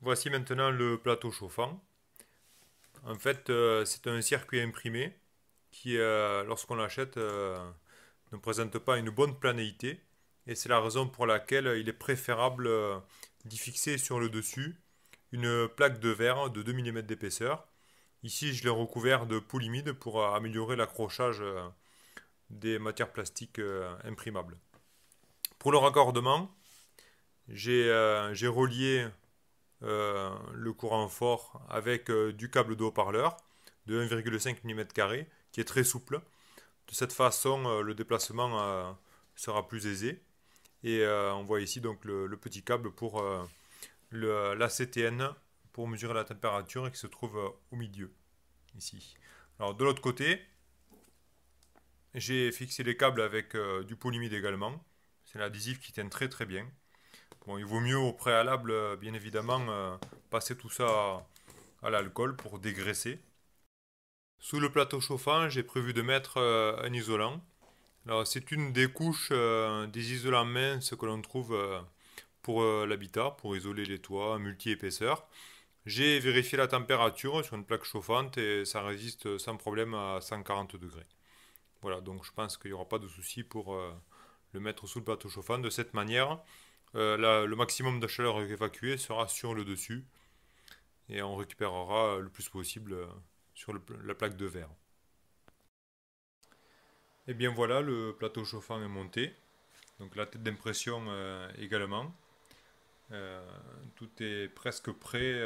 Voici maintenant le plateau chauffant. En fait, c'est un circuit imprimé qui, lorsqu'on l'achète, ne présente pas une bonne planéité. Et c'est la raison pour laquelle il est préférable d'y fixer sur le dessus une plaque de verre de 2 mm d'épaisseur. Ici, je l'ai recouvert de polyimide pour améliorer l'accrochage des matières plastiques imprimables. Pour le raccordement, j'ai relié le courant fort avec du câble de haut-parleur de 1,5 mm qui est très souple. De cette façon, le déplacement sera plus aisé. Et on voit ici donc le petit câble pour la CTN pour mesurer la température qui se trouve au milieu, ici. Alors de l'autre côté, j'ai fixé les câbles avec du polyimide également. C'est l'adhésif qui tient très très bien. Bon, il vaut mieux au préalable, bien évidemment, passer tout ça à l'alcool pour dégraisser. Sous le plateau chauffant, j'ai prévu de mettre un isolant. Alors, c'est une des couches des isolants minces que l'on trouve pour l'habitat, pour isoler les toits multi-épaisseurs. J'ai vérifié la température sur une plaque chauffante et ça résiste sans problème à 140 degrés. Voilà, donc je pense qu'il n'y aura pas de souci pour le mettre sous le plateau chauffant. De cette manière, le maximum de chaleur évacuée sera sur le dessus et on récupérera le plus possible sur la plaque de verre. Et bien voilà, le plateau chauffant est monté. Donc la tête d'impression également. Euh, Tout est presque prêt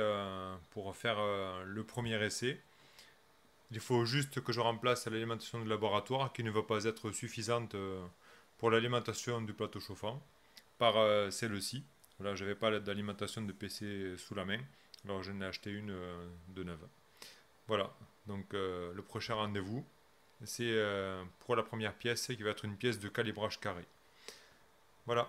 pour faire le premier essai. Il faut juste que je remplace l'alimentation de laboratoire qui ne va pas être suffisante pour l'alimentation du plateau chauffant par celle-ci. Là, je n'avais pas d'alimentation de PC sous la main, alors je n'ai acheté une de neuve. Voilà, donc le prochain rendez-vous, c'est pour la première pièce qui va être une pièce de calibrage carré. Voilà.